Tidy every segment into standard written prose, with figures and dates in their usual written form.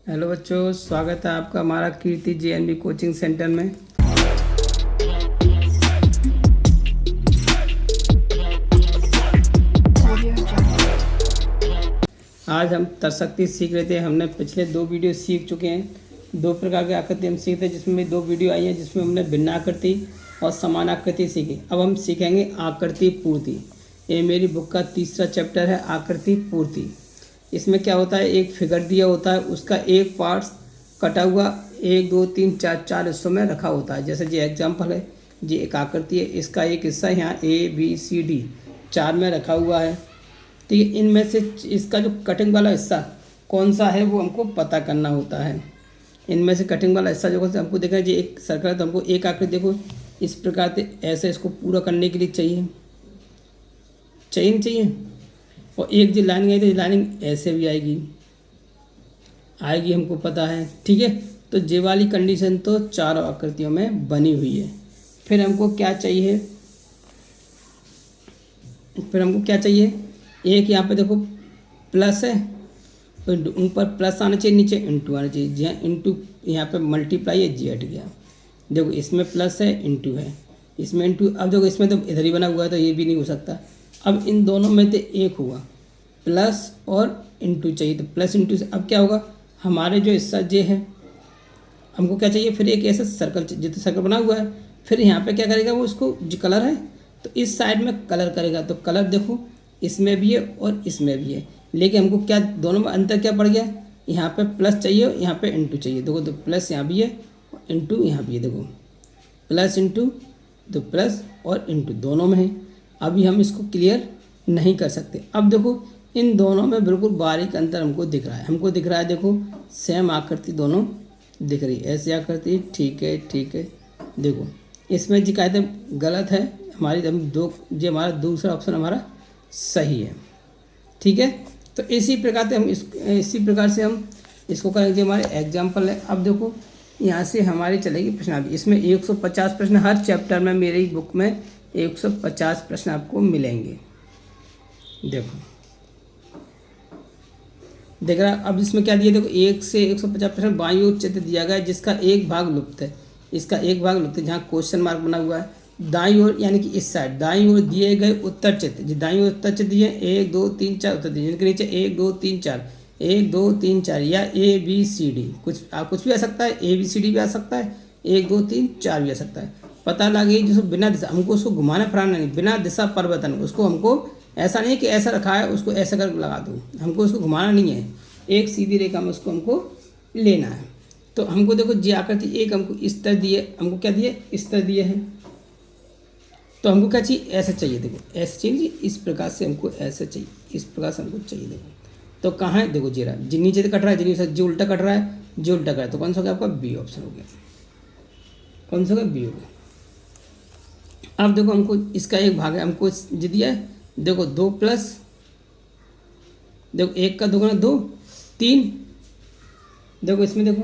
Hello बच्चों, स्वागत है आपका हमारा कीर्ति JNB कोचिंग सेंटर में। आज हम तरशक्ति सीख रहे थे। हमने पिछले 2 वीडियो सीख चुके हैं। 2 प्रकार की आकृति हम सीखते हैं, जिसमें 2 वीडियो आई है जिसमें हमने भिन्न आकृति और समान आकृति सीखी। अब हम सीखेंगे आकृति पूर्ति। ये मेरी बुक का तीसरा चैप्टर है, आकृति पूर्ति। इसमें क्या होता है, एक फिगर दिया होता है, उसका एक पार्ट कटा हुआ 1 2 3 4 हिस्सों में रखा होता है। जैसे ये एग्जाम्पल है, ये एक आकृति है, इसका एक हिस्सा यहाँ ABCD 4 में रखा हुआ है। ठीक है, इनमें से इसका जो कटिंग वाला हिस्सा कौन सा है वो हमको पता करना होता है। इनमें से कटिंग वाला हिस्सा जो हमको देखना है, ये एक सर्कल है तो हमको एक आकृति देखो इस प्रकार से ऐसे इसको पूरा करने के लिए चाहिए नहीं चाहिए। और एक जो लाइनिंग आई तो ये लाइनिंग ऐसे भी आएगी हमको पता है। ठीक है, तो ये वाली कंडीशन तो चारों आकृतियों में बनी हुई है। फिर हमको क्या चाहिए, एक यहाँ पे देखो प्लस है तो ऊपर प्लस आना चाहिए, नीचे इंटू आना चाहिए। जहाँ इंटू यहाँ पे मल्टीप्लाई है, जी हट गया। देखो इसमें प्लस है, इंटू है, इसमें इंटू। अब देखो इसमें तो इधर ही बना हुआ है तो ये भी नहीं हो सकता। अब इन दोनों में से एक हुआ, प्लस और इंटू चाहिए, तो प्लस इंटू से अब क्या होगा, हमारे जो हिस्सा जे है हमको क्या चाहिए, फिर एक ऐसा सर्कल जितना सर्कल बना हुआ है, फिर यहाँ पे क्या करेगा वो, उसको जो कलर है तो इस साइड में कलर करेगा। तो कलर देखो इसमें भी है और इसमें भी है, लेकिन हमको क्या दोनों में अंतर क्या पड़ गया, यहाँ पे प्लस चाहिए और यहाँ पे इंटू चाहिए। देखो तो प्लस यहाँ भी है और इंटू यहाँ भी है। देखो प्लस इंटू, तो प्लस और इंटू दोनों में है। अभी हम इसको क्लियर नहीं कर सकते। अब देखो इन दोनों में बिल्कुल बारीक अंतर हमको दिख रहा है। देखो सेम आकृति दोनों दिख रही है, ऐसी आकृति। ठीक है। देखो इसमें जी कहते गलत है हमारी, हम दो जो हमारा दूसरा ऑप्शन हमारा सही है। ठीक है, तो इसी प्रकार से हम इसको करेंगे। हमारे एग्जाम्पल है। अब देखो यहाँ से हमारी चलेगी प्रश्नावली। इसमें 150 प्रश्न, हर चैप्टर में मेरी बुक में 150 प्रश्न आपको मिलेंगे। देखो देख रहा। अब इसमें क्या दिया, देखो 1 से 150 प्रश्न बाईं ओर चित्र दिया गया है जिसका एक भाग लुप्त है। इसका एक भाग लुप्त है, जहाँ क्वेश्चन मार्क बना हुआ है। दाईं ओर यानी कि इस साइड दाईं ओर दिए गए उत्तर चित्र, जो दाईं ओर उत्तर चित्र दिए 1 2 3 4 उत्तर दिए, जिनके नीचे 1 2 3 4 या ABCD कुछ भी आ सकता है, ABCD भी आ सकता है, 1 2 3 4 भी आ सकता है। पता लगे जिसको बिना दिशा, हमको उसको घुमाना फिराना नहीं, बिना दिशा परिवर्तन। उसको हमको ऐसा नहीं कि ऐसा रखा है उसको ऐसा कर लगा दो, हमको उसको घुमाना नहीं है, एक सीधी रेखा में उसको हमको लेना है। तो हमको देखो जी आकृति एक हमको इस तरह दिए, हमको क्या दिए, इस तरह दिए हैं। तो हमको क्या चाहिए, ऐसा चाहिए। देखो ऐसा चाहिए, इस प्रकार से हमको ऐसा चाहिए, इस प्रकार से हमको चाहिए। देखो तो कहाँ है, देखो जीरा जी नीचे से कट रहा है, जी उल्टा कट रहा है, जी उल्टा कट रहा है। तो कौन सा हो गया आपका, बी ऑप्शन हो गया। कौन सा होगा, बी हो गया। अब देखो हमको इसका एक भाग है, हमको जी दिया है। देखो 2 प्लस, देखो 1 का 2 गुना 2 3। देखो इसमें देखो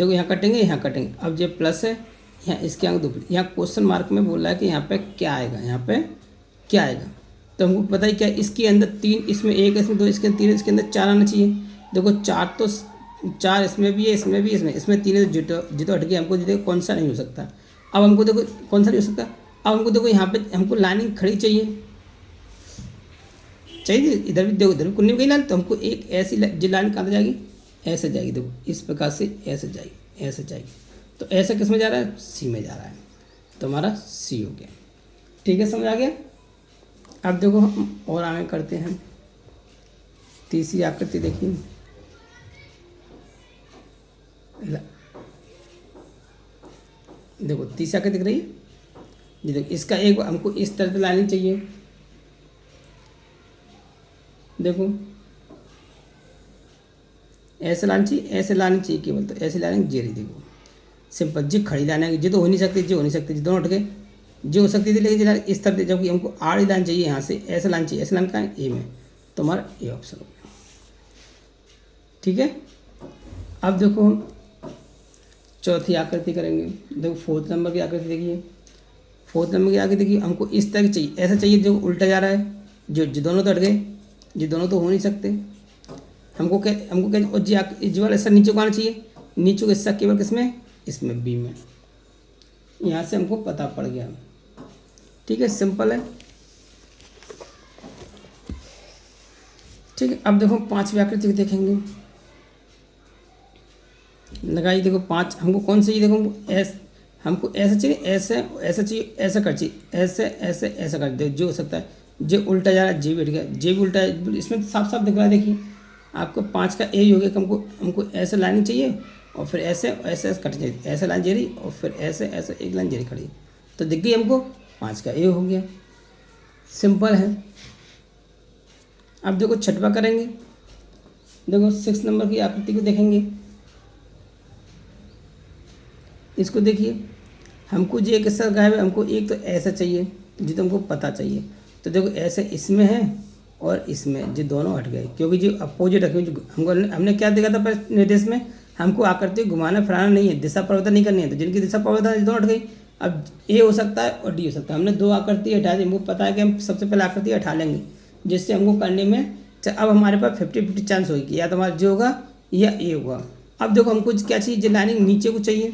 यहाँ कटेंगे, यहाँ कटेंगे। अब ये प्लस है, यहाँ इसके आगे 2, यहाँ क्वेश्चन मार्क में बोल रहा है कि यहाँ पे क्या आएगा, तो हमको पता है क्या, इसके अंदर 3, इसमें 1, इसमें 2, इसके अंदर 3, इसके अंदर 4 आना चाहिए। देखो 4 तो 4 इसमें भी है, इसमें 3 है, जितो हट गया। हमको देखो कौन सा नहीं हो सकता। अब हमको देखो कौन सा नहीं हो सकता। अब हमको देखो यहाँ पे हमको लाइनिंग खड़ी चाहिए इधर भी। देखो इधर भी कुन्नी में गई लाइन, तो हमको एक ऐसी जो लाइन कहाँ जाएगी, ऐसे जाएगी। देखो इस प्रकार से ऐसे जाएगी। तो ऐसे किस में जा रहा है, सी में जा रहा है, तो हमारा सी हो गया। ठीक है, समझ आ गया। अब देखो हम और आगे करते हैं। तीसरी आकृति देखिए, देखो तीसरी आकृति दिख रही है जी। देखो इसका एक हमको इस तरह से लाइनिंग चाहिए। देखो ऐसे लाइन चाहिए केवल, तो ऐसे लाइनिंग जे रही। देखो सिंपल जी खड़ी लाइन है, जी तो हो नहीं सकती, जी दोनों हट गए। जो हो सकती थी, लेकिन इस तरह जबकि हमको आड़ी लाइन चाहिए, यहाँ से ऐसा लाइन चाहिए, ऐसा लाइन का है ए में, तो हमारा ए ऑप्शन हो गया। ठीक है, अब देखो हम चौथी आकृति करेंगे। देखो 4th नंबर की आकृति देखिए। 4th नंबर की आकृति देखिए, हमको इस तरह की चाहिए, ऐसा चाहिए जो उल्टा जा रहा है, जो दोनों तो हट गए, ये दोनों तो हो नहीं सकते। हमको क्या और जी वाला हिस्सा नीचे को आना चाहिए, नीचे का हिस्सा केवल किसमें, इसमें बी में। यहाँ से हमको पता पड़ गया। ठीक है, सिंपल है। ठीक है, अब देखो 5वीं आकृति को देखेंगे। लगाइए, देखो 5 हमको कौन सी, देखो हमको ऐसा चाहिए, ऐसा चाहिए, ऐसा कर चाहिए, ऐसा कर दे, जो हो सकता है। जे उल्टा जा रहा है, जे भी हट गया, जे भी उल्टा है, इसमें साफ साफ दिख रहा है। देखिए आपको 5 का ए हो गया कि हमको ऐसे लाइन चाहिए और फिर ऐसे कट चाहिए, ऐसे लाइन जेरी और फिर ऐसे एक लाइन जेरी खड़ी, तो दिख गई हमको 5 का ए हो गया। सिंपल है। अब देखो 6वां करेंगे। देखो 6 नंबर की आकृति को देखेंगे। इसको देखिए, हमको जो एक हिस्सा गायब है, हमको एक तो ऐसा चाहिए जो तो हमको पता चाहिए। तो देखो ऐसे इसमें है और इसमें, जो दोनों हट गए क्योंकि जो अपोजिट रखे, जो हमने क्या देखा था पहले निर्देश में, हमको आकृति घुमाना फिराना नहीं है, दिशा परिवर्तन नहीं करनी है। तो जिनकी दिशा परिवर्तन दोनों हट गई। अब ए हो सकता है और डी हो सकता है। हमने 2 आकृति हटा दी, हमको पता है कि हम सबसे पहले आकृति हटा लेंगे, जिससे हमको करने में अब हमारे पास 50-50 चांस होगी, या तो हमारा जो होगा या ए होगा। अब देखो हमको क्या चाहिए, जो लाइनिंग नीचे को चाहिए,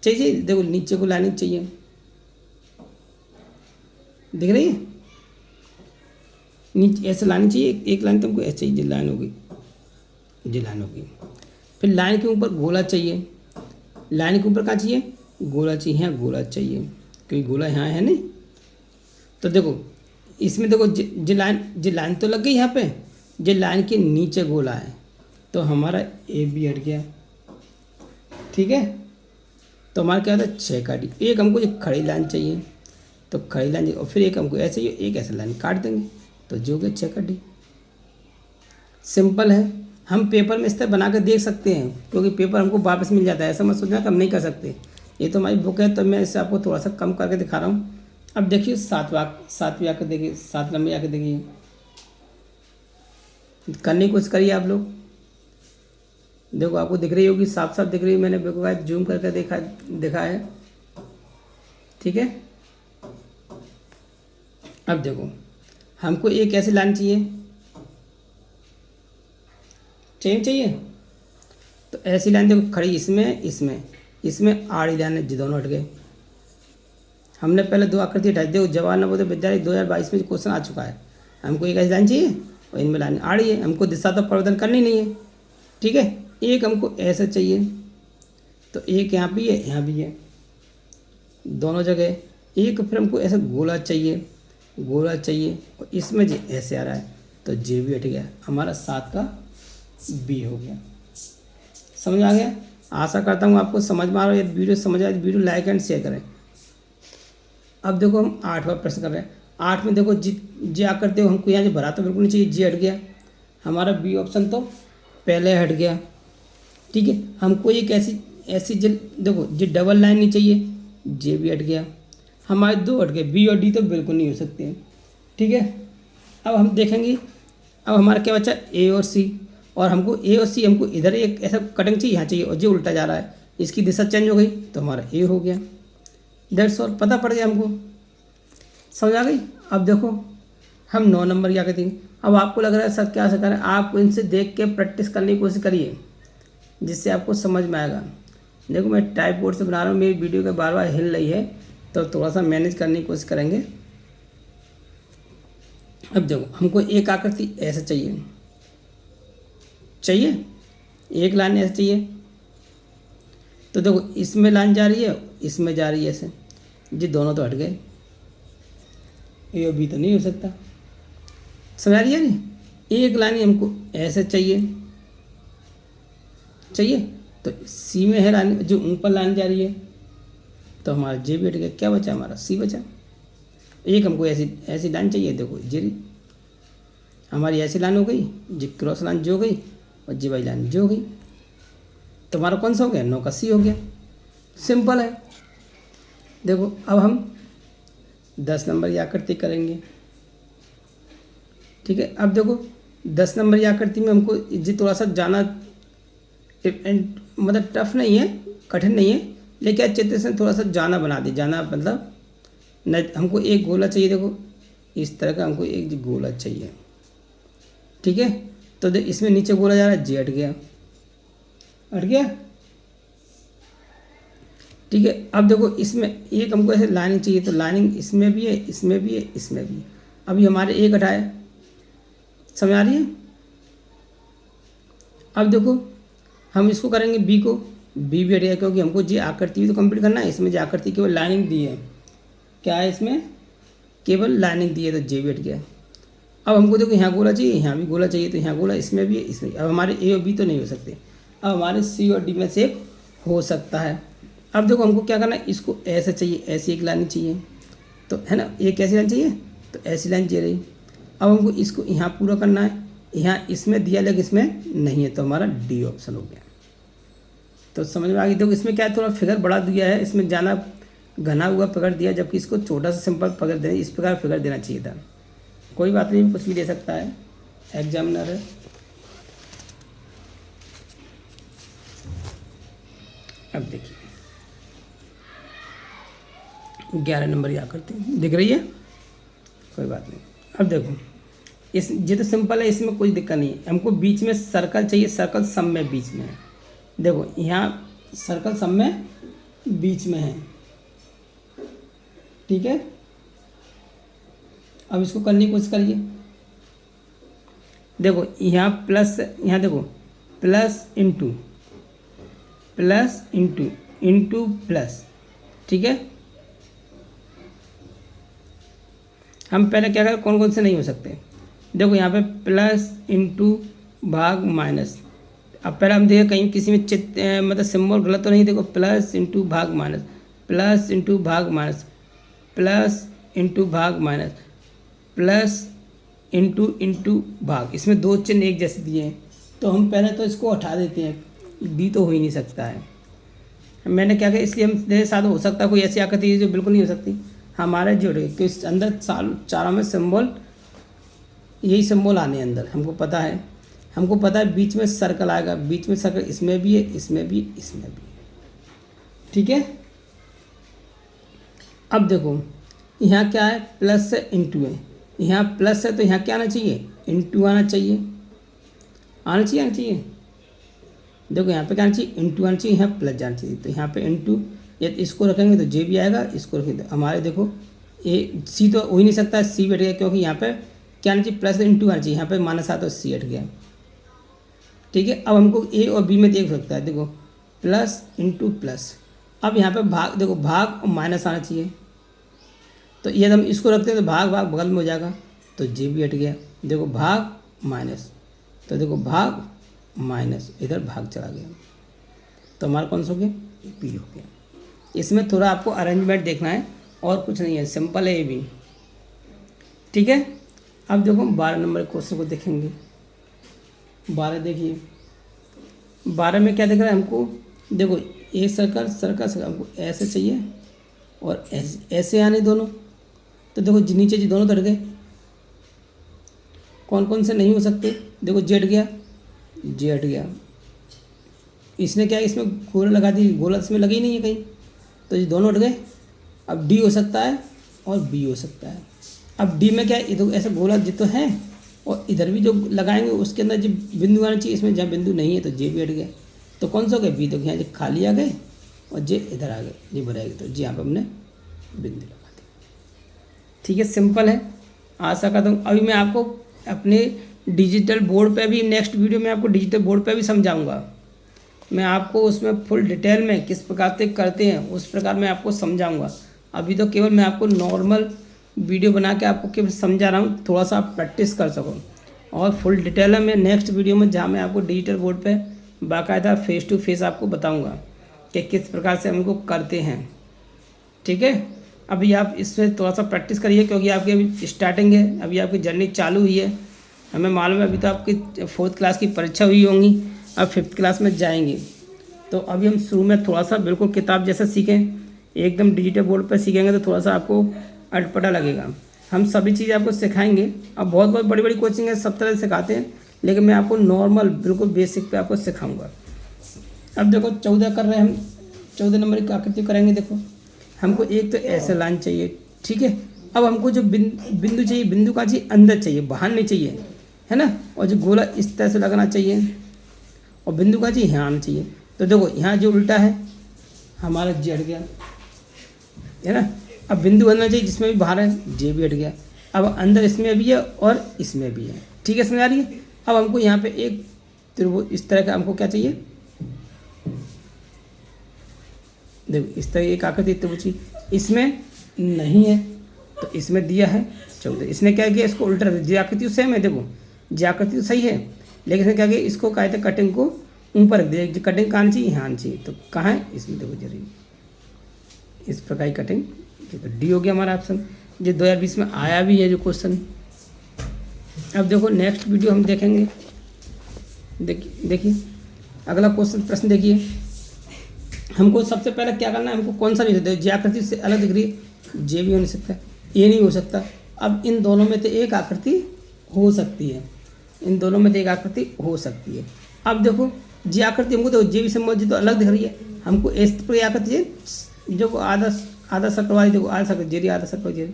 देखो नीचे को लाइनिंग चाहिए, दिख रही है, नीचे ऐसे लानी चाहिए, एक लाइन तुमको ऐसे चाहिए, जो लाइन होगी, फिर लाइन के ऊपर गोला चाहिए, लाइन के ऊपर क्या चाहिए, गोला चाहिए, यहाँ गोला चाहिए, क्योंकि गोला यहाँ है नहीं। तो देखो इसमें देखो जो लाइन तो लग गई यहाँ पे, जो लाइन के नीचे गोला है, तो हमारा ए बी हट गया। ठीक है, तो हमारा क्या होता है 6 का डी। एक हमको जो खड़ी लाइन चाहिए, तो खड़ी लाइन और फिर एक हमको ऐसे ही एक ऐसे लाइन काट देंगे, तो जो कि 6 का डी। सिंपल है। हम पेपर में इस तरह बना कर देख सकते हैं, क्योंकि पेपर हमको वापस मिल जाता है। ऐसा मत सोचना कि हम नहीं कर सकते। ये तो हमारी बुक है, तो मैं इसे आपको थोड़ा सा कम करके दिखा रहा हूँ। अब देखिए 7वीं आकर देखिए, 7 नंबर आकर देखिए, करने की कोशिश करिए आप लोग। देखो आपको दिख रही होगी, साफ साफ दिख रही है, मैंने बिल्कुल जूम करके देखा है। ठीक है, अब देखो हमको एक ऐसी लाइन चाहिए, तो ऐसी लाइन देखो खड़ी इसमें आड़ी लाइन है, दोनों हट गए। हमने पहले 2 आकृति हटाई। देखो जवाहर नवोदय विद्यालय 2022 में क्वेश्चन आ चुका है। हमको एक ऐसी लाइन चाहिए और इनमें लाइन आड़ी है, हमको दिशा तो परिवर्तन करनी नहीं है। ठीक है, एक हमको ऐसा चाहिए, तो एक यहाँ भी है, यहाँ भी है, दोनों जगह। एक फिर हमको ऐसा गोला चाहिए और इसमें जो ऐसे आ रहा है, तो जे भी हट गया, हमारा 7 का बी हो गया। समझ आ गया? आशा करता हूँ आपको समझ में आ रहा है। यदि वीडियो समझ आए तो वीडियो लाइक एंड शेयर करें। अब देखो हम 8वां प्रश्न कर रहे हैं। 8 में देखो जी आकर हो, हमको यहाँ जो भरा तो बिल्कुल नहीं चाहिए, जी हट गया, हमारा बी ऑप्शन तो पहले हट गया। ठीक है, हमको एक ऐसी देखो जी डबल लाइन नहीं चाहिए, जे भी हट गया, हमारे 2 हट गए, बी और डी तो बिल्कुल नहीं हो सकते। ठीक है, अब हम देखेंगे, अब हमारा क्या बचा, ए और सी। और हमको ए और सी, हमको इधर एक ऐसा कटिंग चाहिए, यहाँ चाहिए, और जो उल्टा जा रहा है, इसकी दिशा चेंज हो गई, तो हमारा ए हो गया। दैट्स ऑल, पता पड़ गया हमको, समझ आ गई। अब देखो हम 9 नंबर क्या कहते हैं। अब आपको लग रहा है सर क्या करें, आप इनसे देख के प्रैक्टिस करने की कोशिश करिए, जिससे आपको समझ में आएगा। देखो मैं टाइप बोर्ड से बना रहा हूँ, मेरी वीडियो के बार बार हिल रही है, तो थोड़ा सा मैनेज करने की कोशिश करेंगे। अब देखो हमको एक आकृति ऐसे चाहिए, एक लाइन ऐसे चाहिए, तो देखो इसमें लाइन जा रही है, इसमें जा रही है ऐसे, जी दोनों तो हट गए, ए और बी तो नहीं हो सकता। समझ आ रही है नहीं? एक लाइन हमको ऐसे चाहिए, तो सी में है लाइन, जो ऊपर लाइन जा रही है, तो हमारा जे भी हट गया, क्या बचा, हमारा सी बचा। एक हमको ऐसी लाइन चाहिए, देखो जी हमारी ऐसी लाइन हो गई, जी क्रॉस लाइन जो हो गई, और जी वाई लाइन जो हो गई, तो हमारा कौन सा हो गया, 9 का सी हो गया। सिंपल है। देखो अब हम 10 नंबर की आकृति करेंगे। ठीक है, अब देखो 10 नंबर की आकृति में हमको जी थोड़ा सा जाना मतलब टफ नहीं है, कठिन नहीं है, लेकिन चित्र से थोड़ा सा जाना बना दी। जाना मतलब हमको एक गोला चाहिए, देखो इस तरह का हमको एक गोला चाहिए। ठीक है। तो देख इसमें नीचे गोला जा रहा है, जे हट गया, हट गया, ठीक है। अब देखो इसमें एक हमको ऐसे लाइनिंग चाहिए, तो लाइनिंग इसमें भी है, इसमें भी है, इसमें भी है। अभी हमारे एक हटाए, समझ आ रही है। अब देखो हम इसको करेंगे बी को, बी भी हटेगा क्योंकि हमको जे आकृति भी तो कंप्लीट करना है। इसमें जे आकृति केवल लाइनिंग दी है, क्या है इसमें केवल लाइनिंग दी है, तो जे भी हट गया। अब हमको देखो यहाँ गोला चाहिए, यहाँ भी गोला चाहिए, तो यहाँ गोला इसमें भी है, इसमें। अब हमारे ए और बी तो नहीं हो सकते, अब हमारे सी और डी में से एक हो सकता है। अब देखो हमको क्या करना है, इसको ऐसे चाहिए, ऐसी एक लाइन चाहिए, तो है ना, एक ऐसी लाइन चाहिए, तो ऐसी लाइन चाहिए रही। अब हमको इसको यहाँ पूरा करना है, यहाँ इसमें दिया लेकिन इसमें नहीं है, तो हमारा डी ऑप्शन हो गया। तो समझ में आ गई। देखो इसमें क्या है, थोड़ा फिगर बड़ा दिया है, इसमें ज़्यादा घना हुआ फिगर दिया, जबकि इसको छोटा सा सिंपल फिगर देना, इस प्रकार फिगर देना चाहिए था। कोई बात नहीं, कुछ भी दे सकता है, एग्जामिनर है। अब देखिए 11 नंबर या करते हैं, दिख रही है, कोई बात नहीं। अब देखो इस ये तो सिंपल है, इसमें कोई दिक्कत नहीं है। हमको बीच में सर्कल चाहिए, सर्कल सब में बीच में है। देखो यहाँ सर्कल सब में बीच में है, ठीक है। अब इसको करने की कोशिश करिए। देखो यहाँ प्लस, यहाँ देखो plus into plus into into plus, ठीक है। हम पहले क्या करें, कौन कौन से नहीं हो सकते। देखो यहाँ पे प्लस इंटू भाग माइनस। अब पहले हम देखें कहीं किसी में मतलब सिंबल गलत तो नहीं। देखो प्लस इंटू भाग माइनस, प्लस इंटू भाग माइनस, प्लस इंटू भाग माइनस, प्लस इंटू इंटू भाग। इसमें दो चिन्ह एक जैसे दिए हैं, तो हम पहले तो इसको हटा देते हैं, डी तो हो ही नहीं सकता है। मैंने क्या किया, इसलिए हम मेरे साथ हो सकता है कोई ऐसी आकृति है जो बिल्कुल नहीं हो सकती, हमारे जोड़े तो इस अंदर चारों में सिंबल यही सिंबल आने अंदर। हमको पता है, हमको पता है बीच में सर्कल आएगा, बीच में सर्कल इसमें भी है, इसमें भी, इसमें भी, ठीक है। अब देखो यहाँ क्या है, प्लस से इंटू है, यहाँ प्लस है तो यहाँ क्या आना चाहिए, इंटू आना चाहिए, आना चाहिए, आना चाहिए। देखो यहाँ पे क्या आना चाहिए, इंटू आना चाहिए, यहाँ प्लस जाना चाहिए, तो यहाँ पे इंटू, या इसको रखेंगे तो जे भी आएगा, इसको रखेंगे तो हमारे देखो ए सी तो हो ही नहीं सकता, सी बैठ गया, क्योंकि यहाँ पे क्या आना चाहिए, प्लस इंटू आना चाहिए, यहाँ पे माइनस आता तो सी हट गया, ठीक है। अब हमको ए और बी में देख सकता है, देखो प्लस इंटू प्लस। अब यहाँ पे भाग, देखो भाग और माइनस आना चाहिए, तो ये हम इसको रखते हैं तो भाग भाग बगल में हो जाएगा, तो जे भी हट गया। देखो भाग माइनस, तो देखो भाग माइनस, इधर भाग चला गया, तो हमारा कौन सा हो गया, बी हो गया। इसमें थोड़ा आपको अरेंजमेंट देखना है और कुछ नहीं है, सिंपल है ये भी, ठीक है। अब देखो 12 नंबर क्वेश्चन को देखेंगे। 12 देखिए, 12 में क्या दिख रहा है हमको, देखो एक सर्कल सर्कल सर्कल हमको ऐसे चाहिए और ऐसे ऐसे आने दोनों, तो देखो नीचे जी दोनों हट गए। कौन कौन से नहीं हो सकते, देखो जे हट गया, जे हट गया। इसने क्या है, इसमें गोला लगा दी, गोला इसमें लगी नहीं है कहीं, तो ये दोनों हट गए। अब डी हो सकता है और बी हो सकता है। अब डी में क्या है, इधर ऐसे गोला जी तो है, और इधर भी जो लगाएंगे उसके अंदर जो बिंदु आना चाहिए, इसमें जहाँ बिंदु नहीं है तो जे भी हट गया, तो कौन सा हो गया, बी। तो यहाँ जो खाली आ गए और जे इधर आ गए, ये भरेगा, तो जी यहाँ पर हमने बिंदु लगा दी, ठीक है। सिंपल है, आशा करता हूँ। अभी मैं आपको अपने डिजिटल बोर्ड पे भी, नेक्स्ट वीडियो में आपको डिजिटल बोर्ड पे भी समझाऊंगा। मैं आपको उसमें फुल डिटेल में किस प्रकार से करते हैं उस प्रकार मैं आपको समझाऊंगा। अभी तो केवल मैं आपको नॉर्मल वीडियो बना के आपको केवल समझा रहा हूँ, थोड़ा सा आप प्रैक्टिस कर सको। और फुल डिटेल में नेक्स्ट वीडियो में, जहाँ मैं आपको डिजिटल बोर्ड पे बाकायदा फेस टू फेस आपको बताऊँगा कि किस प्रकार से हम इनको करते हैं, ठीक है। अभी आप इसमें थोड़ा सा प्रैक्टिस करिए, क्योंकि आपकी अभी स्टार्टिंग है, अभी आपकी जर्नी चालू हुई है। हमें मालूम है अभी तो आपकी 4th क्लास की परीक्षा हुई होंगी, अब 5th क्लास में जाएंगे, तो अभी हम शुरू में थोड़ा सा बिल्कुल किताब जैसा सीखें, एकदम डिजिटल बोर्ड पर सीखेंगे तो थोड़ा सा आपको अटपटा लगेगा। हम सभी चीज़ें आपको सिखाएंगे। अब बहुत बहुत बड़ी बड़ी कोचिंग है, सब तरह सिखाते हैं, लेकिन मैं आपको नॉर्मल बिल्कुल बेसिक पे आपको सिखाऊंगा। अब देखो 14 कर रहे हैं हम, 14 नंबर की आकृति करेंगे। देखो हमको एक तो ऐसे लाइन चाहिए, ठीक है। अब हमको जो बिंदु चाहिए, बिंदु का चाहिए अंदर चाहिए, बाहर नहीं चाहिए। है ना। और जो गोला इस तरह से लगना चाहिए और बिंदु का जी यहाँ आना चाहिए। तो देखो यहाँ जो उल्टा है हमारा जी हट गया, है ना। अब बिंदु बनना चाहिए जिसमें भी बाहर है, जे भी हट गया। अब अंदर इसमें भी है और इसमें भी है, ठीक है, समझ आ रही है। अब हमको यहाँ पे एक त्रिभुज इस तरह का हमको क्या चाहिए, देखो इस तरह एक आकृति त्रिभुज, इसमें नहीं है तो इसमें दिया है 14। इसने क्या किया, इसको उल्टा रख दिया। जी आकृति सेम है, देखो जी आकृति तो सही है, लेकिन इसने क्या किया, इसको क्या कहते हैं कटिंग को ऊपर रख दिया। कटिंग कहाँ चाहिए, यहाँ आनी चाहिए। तो कहाँ है, इसमें देखो जरिए इस प्रकार की कटिंग। तो डी हो गया हमारा ऑप्शन। जो 2020 में आया भी है जो क्वेश्चन। अब देखो नेक्स्ट वीडियो हम देखेंगे। देखिए अगला क्वेश्चन प्रश्न देखिए। हमको सबसे पहले क्या करना है, हमको कौन सा नहीं होता है, जे आकृति से अलग दिख रही है, जे भी हो नहीं सकता, ये नहीं हो सकता। अब इन दोनों में तो एक आकृति हो सकती है, इन दोनों में तो एक आकृति हो सकती है। अब देखो जे आकृति हमको, देखो जे भी संबंधित तो अलग दिख रही है, हमको इस पर आकृति जो आधा सर्कल वाली, देखो आधा सर्कल जेरी, आधा सर्कल जेरी,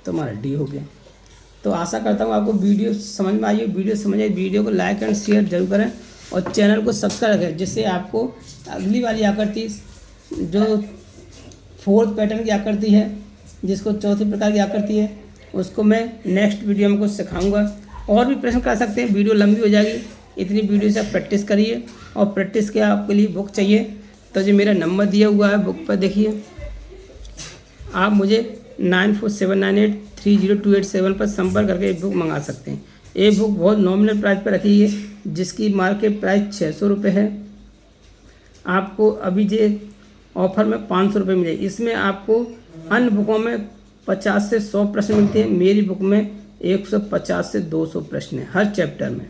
तो हमारा डी हो गया। तो आशा करता हूँ आपको वीडियो समझ में आई है। वीडियो समझ आई, वीडियो को लाइक एंड शेयर जरूर करें और चैनल को सब्सक्राइब करें, जिससे आपको अगली वाली आकृति जो 4th पैटर्न की आकृति है, जिसको 4थी प्रकार की आकृति है, उसको मैं नेक्स्ट वीडियो में कुछ सिखाऊंगा। और भी प्रश्न कर सकते हैं, वीडियो लंबी हो जाएगी, इतनी वीडियो से आप प्रैक्टिस करिए। और प्रैक्टिस के आपके लिए बुक चाहिए तो जो मेरा नंबर दिया हुआ है बुक पर देखिए, आप मुझे 9479830287 पर संपर्क करके एक बुक मंगा सकते हैं। ये बुक बहुत नॉमिनल प्राइस पर रखी है, जिसकी मार्केट प्राइस 600 रुपये है। आपको अभी जो ऑफर में 500 रुपये मिले। इसमें आपको अन्य बुकों में 50 से 100 प्रश्न मिलते हैं, मेरी बुक में 150 से 200 प्रश्न है हर चैप्टर में।